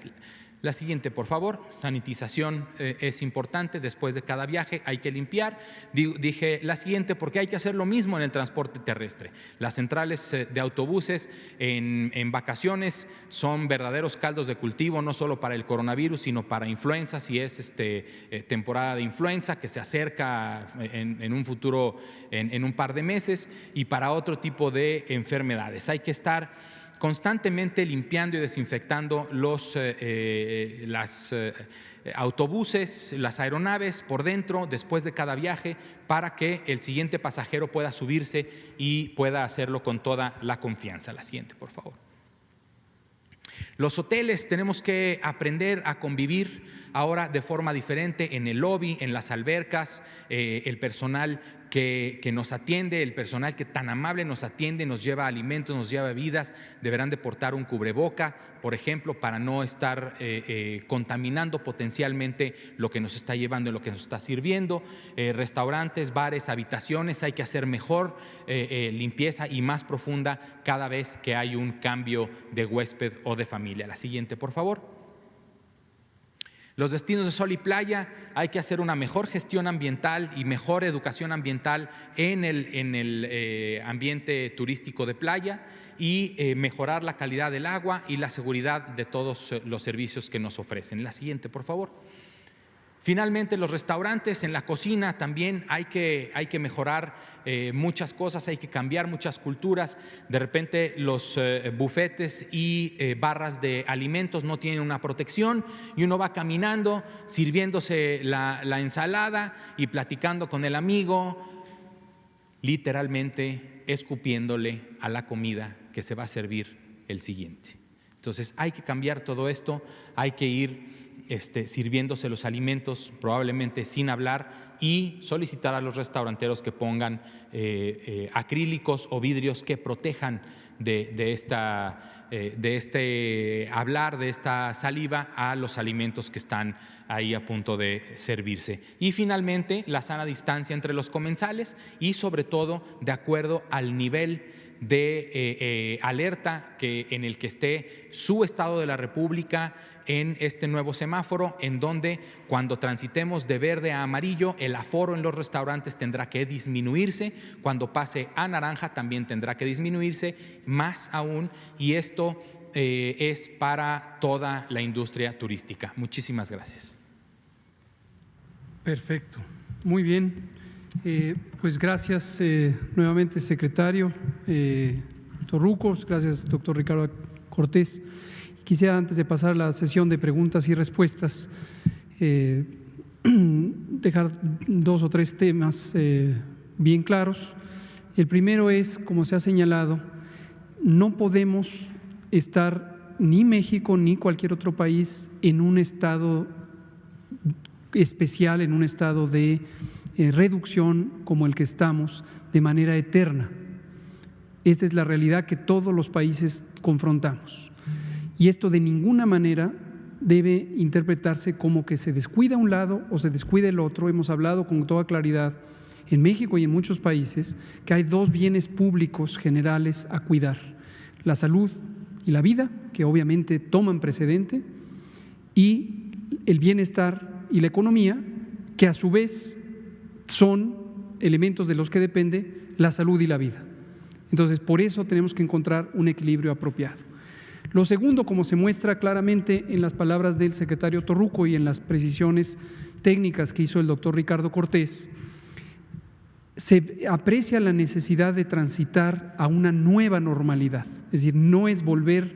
La siguiente, por favor. Sanitización es importante. Después de cada viaje hay que limpiar. Dije la siguiente porque hay que hacer lo mismo en el transporte terrestre. Las centrales de autobuses en vacaciones son verdaderos caldos de cultivo, no solo para el coronavirus, sino para influenza, si es temporada de influenza que se acerca en un futuro, en un par de meses, y para otro tipo de enfermedades. Hay que estar constantemente limpiando y desinfectando los autobuses, las aeronaves por dentro después de cada viaje para que el siguiente pasajero pueda subirse y pueda hacerlo con toda la confianza. La siguiente, por favor. Los hoteles tenemos que aprender a convivir ahora de forma diferente en el lobby, en las albercas, el personal que nos atiende, el personal que tan amable nos atiende, nos lleva alimentos, nos lleva bebidas, deberán de portar un cubreboca, por ejemplo, para no estar contaminando potencialmente lo que nos está llevando, lo que nos está sirviendo. Restaurantes, bares, habitaciones, hay que hacer mejor limpieza y más profunda cada vez que hay un cambio de huésped o de familia. La siguiente, por favor. Los destinos de sol y playa, hay que hacer una mejor gestión ambiental y mejor educación ambiental en el ambiente turístico de playa y mejorar la calidad del agua y la seguridad de todos los servicios que nos ofrecen. La siguiente, por favor. Finalmente, los restaurantes, en la cocina también hay que mejorar muchas cosas, hay que cambiar muchas culturas. De repente los bufetes y barras de alimentos no tienen una protección y uno va caminando, sirviéndose la ensalada y platicando con el amigo, literalmente escupiéndole a la comida que se va a servir el siguiente. Entonces hay que cambiar todo esto, hay que ir sirviéndose los alimentos probablemente sin hablar y solicitar a los restauranteros que pongan acrílicos o vidrios que protejan de hablar, de esta saliva a los alimentos que están ahí a punto de servirse. Y finalmente, la sana distancia entre los comensales y sobre todo de acuerdo al nivel de alerta en el que esté su estado de la República en este nuevo semáforo, en donde cuando transitemos de verde a amarillo, el el aforo en los restaurantes tendrá que disminuirse, cuando pase a naranja también tendrá que disminuirse, más aún, y esto es para toda la industria turística. Muchísimas gracias. Perfecto, muy bien. Pues gracias nuevamente, secretario Torruco, gracias, doctor Ricardo Cortés. Quisiera, antes de pasar a la sesión de preguntas y respuestas, dejar 2 o 3 temas bien claros. El primero es, como se ha señalado, no podemos estar ni México ni cualquier otro país en un estado especial, en un estado de reducción como el que estamos, de manera eterna. Esta es la realidad que todos los países confrontamos. Y esto de ninguna manera debe interpretarse como que se descuida un lado o se descuida el otro. Hemos hablado con toda claridad en México y en muchos países que hay 2 bienes públicos generales a cuidar: la salud y la vida, que obviamente toman precedente, y el bienestar y la economía, que a su vez son elementos de los que depende la salud y la vida. Entonces, por eso tenemos que encontrar un equilibrio apropiado. Lo segundo, como se muestra claramente en las palabras del secretario Torruco y en las precisiones técnicas que hizo el doctor Ricardo Cortés, se aprecia la necesidad de transitar a una nueva normalidad. Es decir, no es volver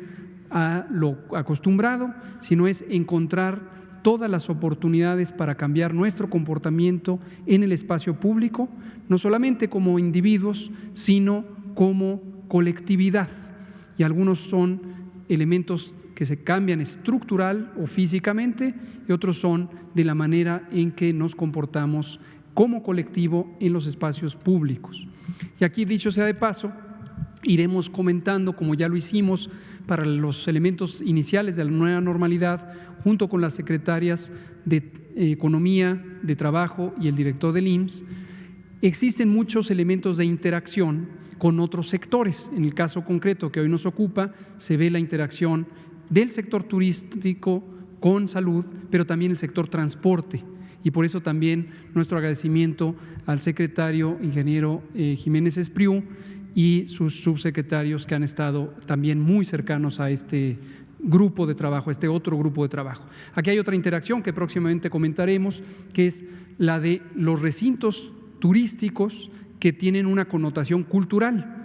a lo acostumbrado, sino es encontrar todas las oportunidades para cambiar nuestro comportamiento en el espacio público, no solamente como individuos, sino como colectividad. Y algunos son elementos que se cambian estructural o físicamente, y otros son de la manera en que nos comportamos como colectivo en los espacios públicos. Y aquí, dicho sea de paso, iremos comentando, como ya lo hicimos para los elementos iniciales de la nueva normalidad, junto con las secretarias de Economía, de Trabajo y el director del IMSS. Existen muchos elementos de interacción con otros sectores. En el caso concreto que hoy nos ocupa, se ve la interacción del sector turístico con salud, pero también el sector transporte. Y por eso también nuestro agradecimiento al secretario ingeniero Jiménez Espriu y sus subsecretarios que han estado también muy cercanos a este grupo de trabajo, este otro grupo de trabajo. Aquí hay otra interacción que próximamente comentaremos, que es la de los recintos turísticos que tienen una connotación cultural.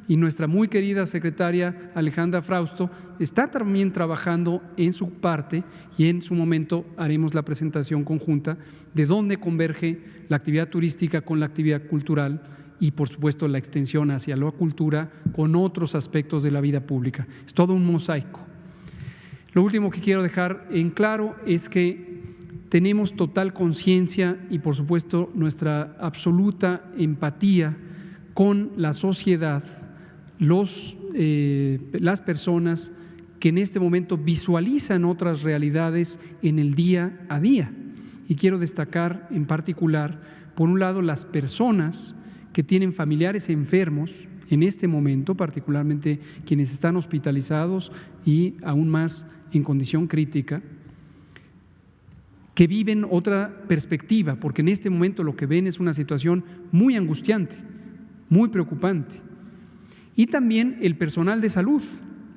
Y nuestra muy querida secretaria Alejandra Frausto está también trabajando en su parte, y en su momento haremos la presentación conjunta de dónde converge la actividad turística con la actividad cultural y, por supuesto, la extensión hacia la cultura con otros aspectos de la vida pública. Es todo un mosaico. Lo último que quiero dejar en claro es que tenemos total conciencia y, por supuesto, nuestra absoluta empatía con la sociedad, las personas que en este momento visualizan otras realidades en el día a día. Y quiero destacar en particular, por un lado, las personas que tienen familiares enfermos en este momento, particularmente quienes están hospitalizados y aún más en condición crítica, que viven otra perspectiva, porque en este momento lo que ven es una situación muy angustiante, muy preocupante. Y también el personal de salud,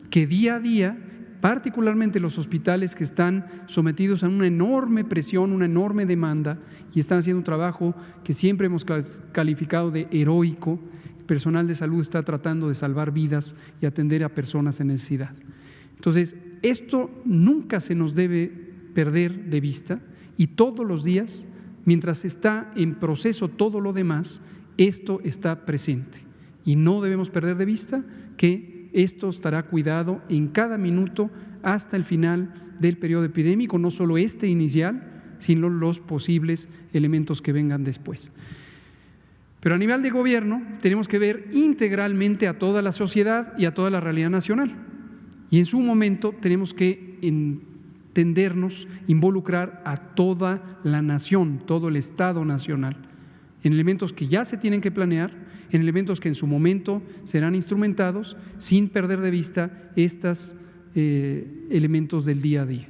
que día a día, particularmente los hospitales que están sometidos a una enorme presión, una enorme demanda, y están haciendo un trabajo que siempre hemos calificado de heroico. El personal de salud está tratando de salvar vidas y atender a personas en necesidad. Entonces, esto nunca se nos debe perder de vista, y todos los días, mientras está en proceso todo lo demás, esto está presente. Y no debemos perder de vista que esto estará cuidado en cada minuto hasta el final del periodo epidémico, no solo este inicial, sino los posibles elementos que vengan después. Pero a nivel de gobierno tenemos que ver integralmente a toda la sociedad y a toda la realidad nacional. Y en su momento tenemos que entendernos, involucrar a toda la nación, todo el Estado nacional, en elementos que ya se tienen que planear, en elementos que en su momento serán instrumentados, sin perder de vista estos elementos del día a día.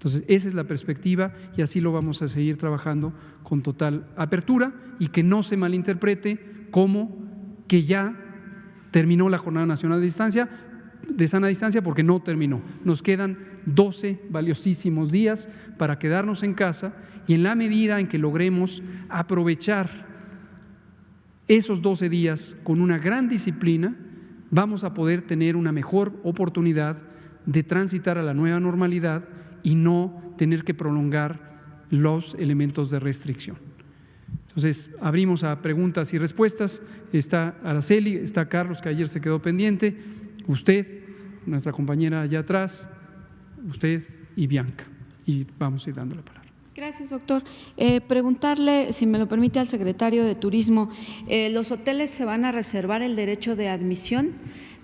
Entonces, esa es la perspectiva y así lo vamos a seguir trabajando con total apertura y que no se malinterprete como que ya terminó la Jornada Nacional de Sana Distancia, porque no terminó. Nos quedan 12 valiosísimos días para quedarnos en casa y en la medida en que logremos aprovechar esos 12 días con una gran disciplina, vamos a poder tener una mejor oportunidad de transitar a la nueva normalidad y no tener que prolongar los elementos de restricción. Entonces, abrimos a preguntas y respuestas. Está Araceli, está Carlos, que ayer se quedó pendiente, usted, nuestra compañera allá atrás, usted y Bianca. Y vamos a ir dando la palabra. Gracias, doctor. Preguntarle, si me lo permite, al secretario de Turismo, ¿los hoteles se van a reservar el derecho de admisión?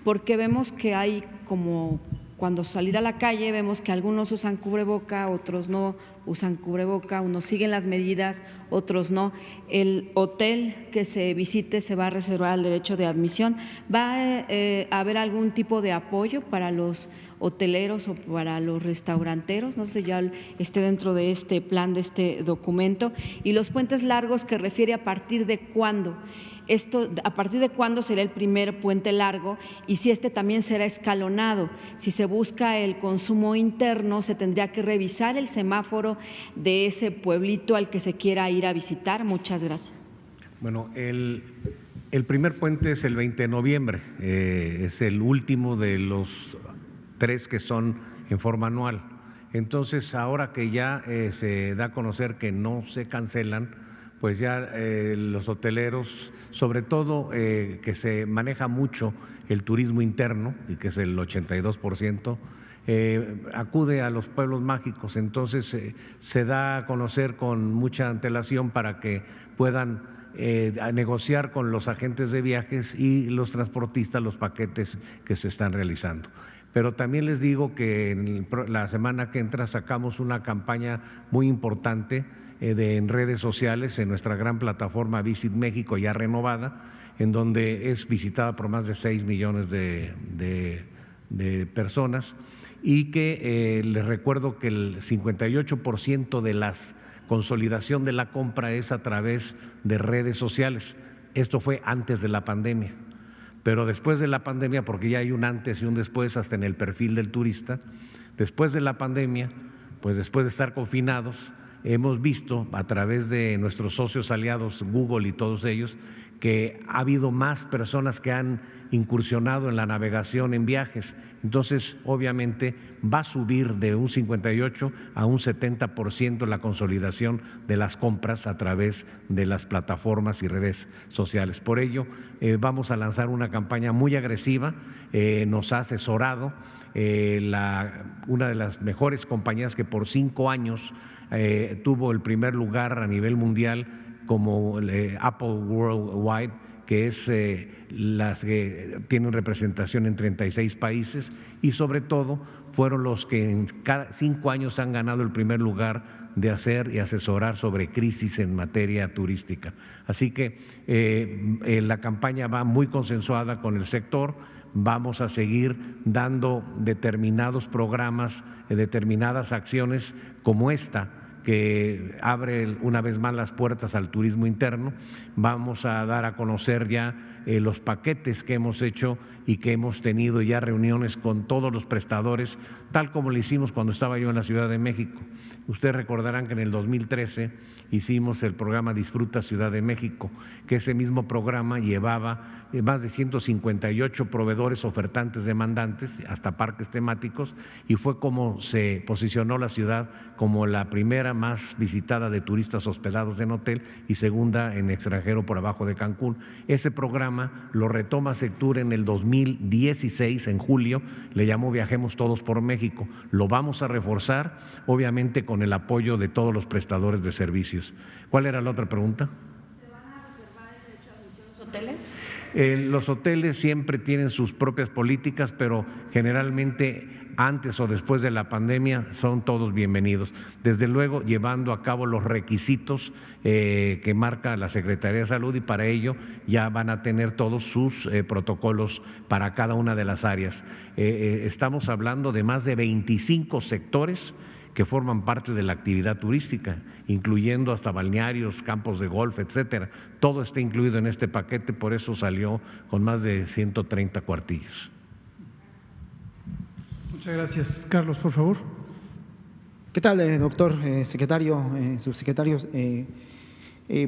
Porque vemos que hay como… Cuando salir a la calle vemos que algunos usan cubreboca, otros no usan cubreboca, unos siguen las medidas, otros no. ¿El hotel que se visite se va a reservar el derecho de admisión? ¿Va a haber algún tipo de apoyo para los hoteleros o para los restauranteros? No sé, ya esté dentro de este plan, de este documento. Y los puentes largos, que refiere a partir de cuándo. ¿A partir de cuándo será el primer puente largo? Y si este también será escalonado. Si se busca el consumo interno, se tendría que revisar el semáforo de ese pueblito al que se quiera ir a visitar. Muchas gracias. Bueno, el primer puente es el 20 de noviembre, es el último de los 3 que son en forma anual. Entonces, ahora que ya se da a conocer que no se cancelan, pues ya los hoteleros, sobre todo que se maneja mucho el turismo interno, y que es el 82%, acude a los pueblos mágicos. Entonces se da a conocer con mucha antelación para que puedan negociar con los agentes de viajes y los transportistas los paquetes que se están realizando. Pero también les digo que la semana que entra sacamos una campaña muy importante en redes sociales, en nuestra gran plataforma Visit México, ya renovada, en donde es visitada por más de 6 millones de personas, y que les recuerdo que el 58% de la consolidación de la compra es a través de redes sociales. Esto fue antes de la pandemia, pero después de la pandemia, porque ya hay un antes y un después hasta en el perfil del turista, después de la pandemia, pues después de estar confinados, hemos visto a través de nuestros socios aliados, Google y todos ellos, que ha habido más personas que han incursionado en la navegación en viajes. Entonces, obviamente, va a subir de un 58 a un 70% la consolidación de las compras a través de las plataformas y redes sociales. Por ello, vamos a lanzar una campaña muy agresiva. Nos ha asesorado una de las mejores compañías que por 5 años tuvo el primer lugar a nivel mundial como Apple Worldwide, que es las que tienen representación en 36 países, y sobre todo fueron los que en cada 5 años han ganado el primer lugar de hacer y asesorar sobre crisis en materia turística. Así que la campaña va muy consensuada con el sector. Vamos a seguir dando determinados programas, determinadas acciones como esta, que abre una vez más las puertas al turismo interno. Vamos a dar a conocer ya los paquetes que hemos hecho y que hemos tenido ya reuniones con todos los prestadores, tal como lo hicimos cuando estaba yo en la Ciudad de México. Ustedes recordarán que en el 2013 hicimos el programa Disfruta Ciudad de México, que ese mismo programa llevaba más de 158 proveedores, ofertantes, demandantes, hasta parques temáticos, y fue como se posicionó la ciudad como la primera más visitada de turistas hospedados en hotel y segunda en extranjero por abajo de Cancún. Ese programa lo retoma Sectur en el 2016, en julio, le llamó Viajemos Todos por México. Lo vamos a reforzar, obviamente con el apoyo de todos los prestadores de servicios. ¿Cuál era la otra pregunta? ¿Se van a reservar el derecho de admisión los hoteles? Los hoteles siempre tienen sus propias políticas, pero generalmente antes o después de la pandemia son todos bienvenidos. Desde luego llevando a cabo los requisitos que marca la Secretaría de Salud, y para ello ya van a tener todos sus protocolos para cada una de las áreas. Estamos hablando de más de 25 sectores que forman parte de la actividad turística, incluyendo hasta balnearios, campos de golf, etcétera. Todo está incluido en este paquete, por eso salió con más de 130 cuartillas. Muchas gracias. Carlos, por favor. ¿Qué tal, doctor, secretario, subsecretarios?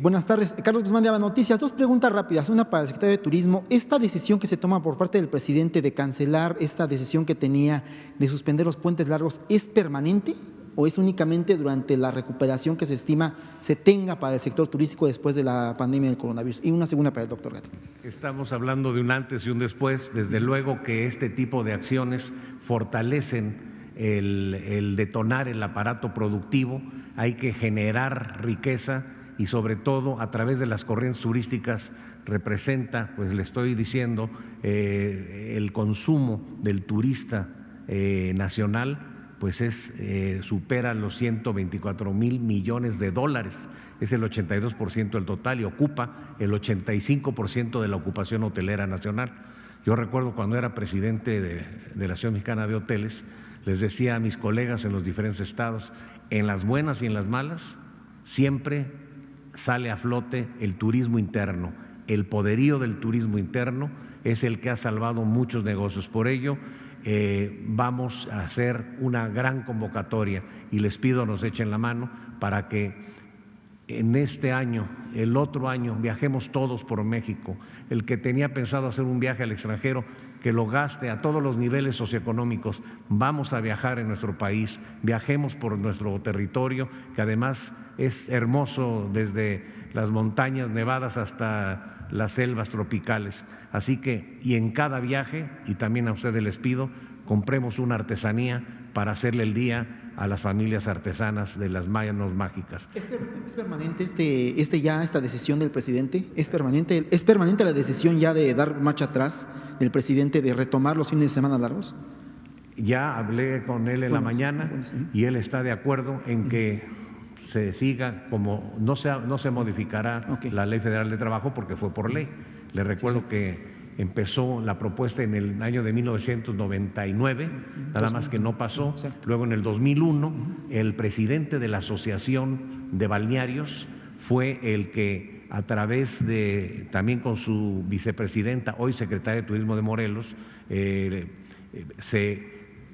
Buenas tardes. Carlos Guzmán de Aba Noticias. Dos preguntas rápidas. Una para el secretario de Turismo. ¿Esta decisión que se toma por parte del presidente de cancelar esta decisión que tenía de suspender los puentes largos es permanente o es únicamente durante la recuperación que se estima se tenga para el sector turístico después de la pandemia del coronavirus? Y una segunda para el doctor Gatell. Estamos hablando de un antes y un después. Desde luego que este tipo de acciones fortalecen el detonar el aparato productivo. Hay que generar riqueza y sobre todo a través de las corrientes turísticas representa, pues le estoy diciendo, el consumo del turista nacional, pues supera los 124,000 millones de dólares, es el 82% del total y ocupa el 85% de la ocupación hotelera nacional. Yo recuerdo cuando era presidente de la Asociación Mexicana de Hoteles, les decía a mis colegas en los diferentes estados, en las buenas y en las malas, siempre sale a flote el turismo interno. El poderío del turismo interno es el que ha salvado muchos negocios. Por ello, vamos a hacer una gran convocatoria y les pido nos echen la mano para que en este año, el otro año, viajemos todos por México. El que tenía pensado hacer un viaje al extranjero, que lo gaste a todos los niveles socioeconómicos. Vamos a viajar en nuestro país, viajemos por nuestro territorio, que además es hermoso desde las montañas nevadas hasta las selvas tropicales. Así que, y en cada viaje, y también a ustedes les pido, compremos una artesanía para hacerle el día a las familias artesanas de las manos mágicas. ¿Es permanente esta decisión del presidente? ¿Es permanente la decisión ya de dar marcha atrás del presidente de retomar los fines de semana largos? Ya hablé con él en la mañana y él está de acuerdo en que se siga como no se modificará la Ley Federal de Trabajo porque fue por ley. Le recuerdo que empezó la propuesta en el año de 1999, nada más que no pasó. Luego en el 2001 el presidente de la Asociación de Balnearios fue el que a través de, también con su vicepresidenta, hoy secretaria de Turismo de Morelos,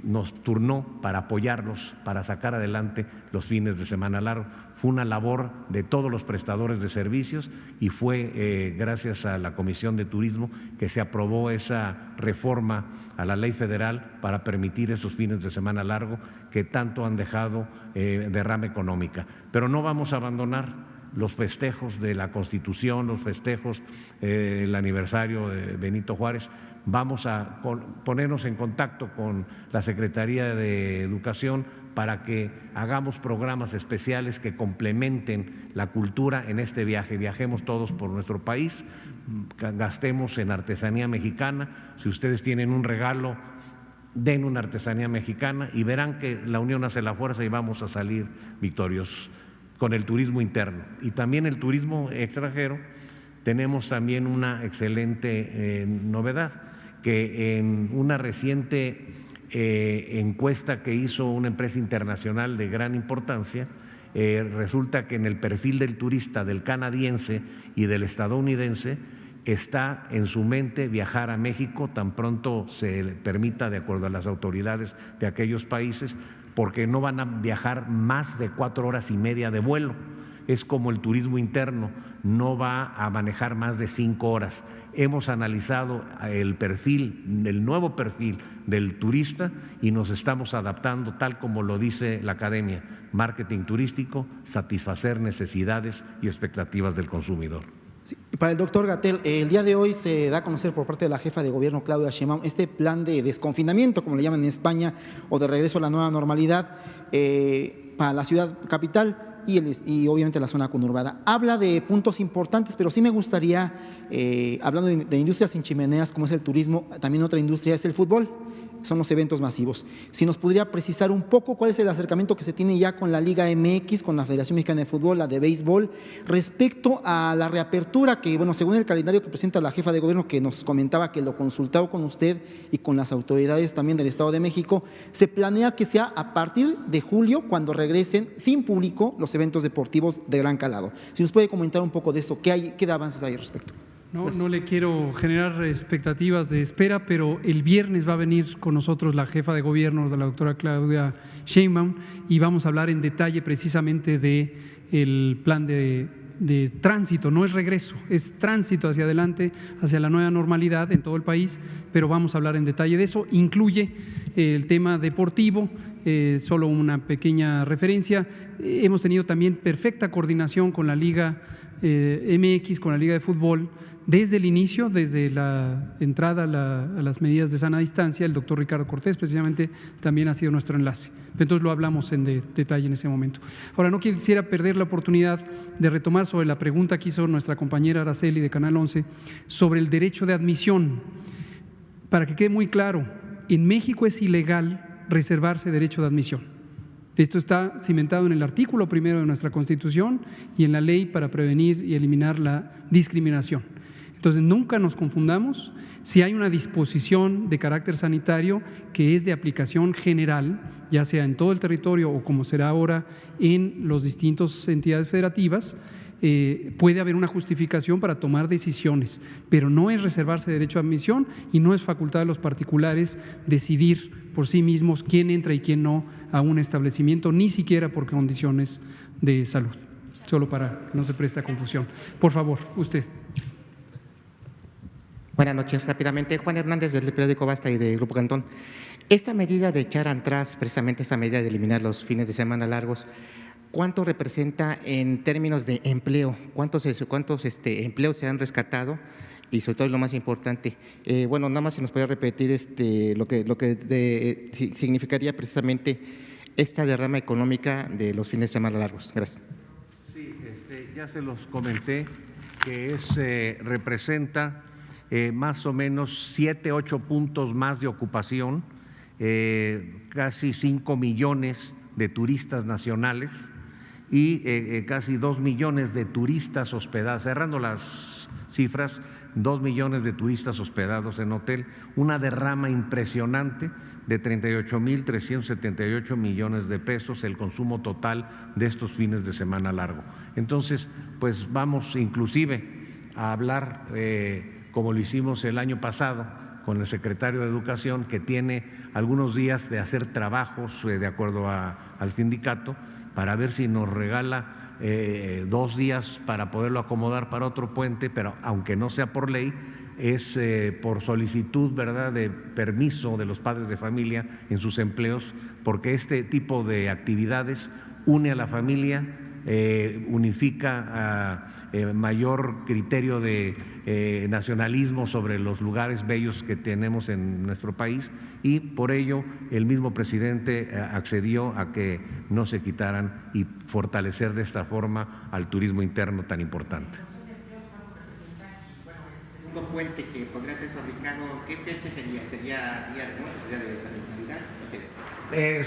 nos turnó para apoyarlos, para sacar adelante los fines de semana largo. Fue una labor de todos los prestadores de servicios y fue gracias a la Comisión de Turismo que se aprobó esa reforma a la ley federal para permitir esos fines de semana largo que tanto han dejado derrama económica. Pero no vamos a abandonar los festejos de la Constitución, los festejos del aniversario de Benito Juárez. Vamos a ponernos en contacto con la Secretaría de Educación para que hagamos programas especiales que complementen la cultura en este viaje. Viajemos todos por nuestro país, gastemos en artesanía mexicana. Si ustedes tienen un regalo, den una artesanía mexicana y verán que la unión hace la fuerza y vamos a salir victoriosos con el turismo interno. Y también el turismo extranjero, tenemos también una excelente novedad, que en una reciente encuesta que hizo una empresa internacional de gran importancia, resulta que en el perfil del turista, del canadiense y del estadounidense, está en su mente viajar a México tan pronto se le permita, de acuerdo a las autoridades de aquellos países, porque no van a viajar más de 4 horas y media de vuelo. Es como el turismo interno, no va a manejar más de 5 horas. Hemos analizado el perfil, el nuevo perfil del turista y nos estamos adaptando, tal como lo dice la academia, marketing turístico, satisfacer necesidades y expectativas del consumidor. Sí. Para el doctor Gatell, el día de hoy se da a conocer por parte de la jefa de gobierno, Claudia Sheinbaum, este plan de desconfinamiento, como le llaman en España, o de regreso a la nueva normalidad para la ciudad capital y obviamente la zona conurbada. Habla de puntos importantes, pero sí me gustaría, hablando de industrias sin chimeneas como es el turismo, también otra industria es el fútbol. son los eventos masivos. Si nos podría precisar un poco cuál es el acercamiento que se tiene ya con la Liga MX, con la Federación Mexicana de Fútbol, la de béisbol, respecto a la reapertura que, bueno, según el calendario que presenta la jefa de gobierno, que nos comentaba que lo consultaba con usted y con las autoridades también del Estado de México, se planea que sea a partir de julio cuando regresen sin público los eventos deportivos de gran calado. Si nos puede comentar un poco de eso, ¿qué avances hay al respecto? No le quiero generar expectativas de espera, pero el viernes va a venir con nosotros la jefa de gobierno, la doctora Claudia Sheinbaum, y vamos a hablar en detalle precisamente del plan de tránsito. No es regreso, es tránsito hacia adelante, hacia la nueva normalidad en todo el país, pero vamos a hablar en detalle de eso. Incluye el tema deportivo, solo una pequeña referencia. Hemos tenido también perfecta coordinación con la Liga MX, con la Liga de Fútbol, desde el inicio, desde la entrada a las medidas de sana distancia. El doctor Ricardo Cortés precisamente también ha sido nuestro enlace. Entonces lo hablamos en detalle en ese momento. Ahora, no quisiera perder la oportunidad de retomar sobre la pregunta que hizo nuestra compañera Araceli de Canal 11 sobre el derecho de admisión. Para que quede muy claro, en México es ilegal reservarse derecho de admisión. Esto está cimentado en el artículo 1 de nuestra Constitución y en la ley para prevenir y eliminar la discriminación. Entonces, nunca nos confundamos. Si hay una disposición de carácter sanitario que es de aplicación general, ya sea en todo el territorio o como será ahora en las distintas entidades federativas, puede haber una justificación para tomar decisiones, pero no es reservarse derecho a admisión y no es facultad de los particulares decidir por sí mismos quién entra y quién no a un establecimiento, ni siquiera por condiciones de salud. Solo para que no se preste a confusión. Por favor, usted. Buenas noches. Rápidamente, Juan Hernández del periódico Basta y del Grupo Cantón. Esta medida de echar atrás, precisamente esta medida de eliminar los fines de semana largos, ¿cuánto representa en términos de empleo? ¿Cuántos empleos se han rescatado? Y sobre todo lo más importante, bueno, nada más si nos puede repetir lo que significaría precisamente esta derrama económica de los fines de semana largos. Gracias. Sí, ya se los comenté que representa más o menos 7, 8 puntos más de ocupación, casi 5 millones de turistas nacionales y casi 2 millones de turistas hospedados, cerrando las cifras, 2 millones de turistas hospedados en hotel, una derrama impresionante de 38.378 millones de pesos, el consumo total de estos fines de semana largo. Entonces, pues vamos inclusive a hablar, como lo hicimos el año pasado, con el secretario de Educación, que tiene algunos días de hacer trabajos de acuerdo al sindicato, para ver si nos regala 2 días para poderlo acomodar para otro puente, pero aunque no sea por ley, es por solicitud, ¿verdad?, de permiso de los padres de familia en sus empleos, porque este tipo de actividades une a la familia, unifica mayor criterio de nacionalismo sobre los lugares bellos que tenemos en nuestro país, y por ello el mismo presidente accedió a que no se quitaran y fortalecer de esta forma al turismo interno tan importante. El segundo puente que podría ser fabricado, ¿qué fecha sería? ¿Sería día de Navidad?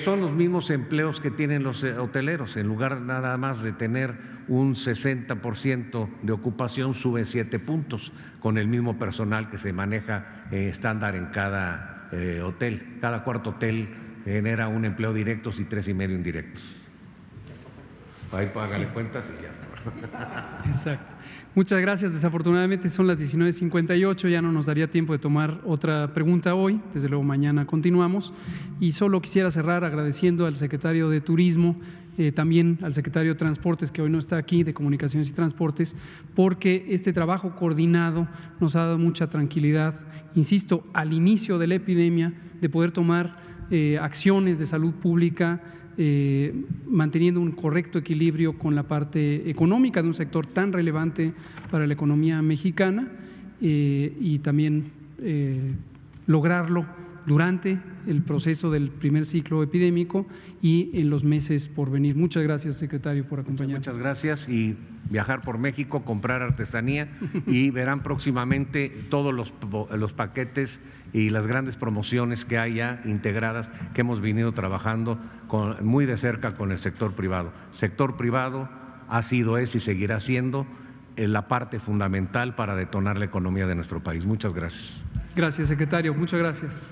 Son los mismos empleos que tienen los hoteleros. En lugar nada más de tener un 60% de ocupación, sube 7 puntos con el mismo personal que se maneja estándar en cada hotel. Cada cuarto hotel genera un empleo directo y 3,5 indirectos. Ahí págale cuentas y ya. Exacto. Muchas gracias. Desafortunadamente son las 19:58, ya no nos daría tiempo de tomar otra pregunta hoy, desde luego mañana continuamos, y solo quisiera cerrar agradeciendo al secretario de Turismo, también al secretario de Transportes, que hoy no está aquí, de Comunicaciones y Transportes, porque este trabajo coordinado nos ha dado mucha tranquilidad, insisto, al inicio de la epidemia, de poder tomar acciones de salud pública, manteniendo un correcto equilibrio con la parte económica de un sector tan relevante para la economía mexicana, y también lograrlo durante el proceso del primer ciclo epidémico y en los meses por venir. Muchas gracias, secretario, por acompañarnos. Muchas gracias y viajar por México, comprar artesanía y verán próximamente todos los paquetes y las grandes promociones que hay ya integradas que hemos venido trabajando muy de cerca con el sector privado. Sector privado ha sido, es y seguirá siendo la parte fundamental para detonar la economía de nuestro país. Muchas gracias. Gracias, secretario. Muchas gracias.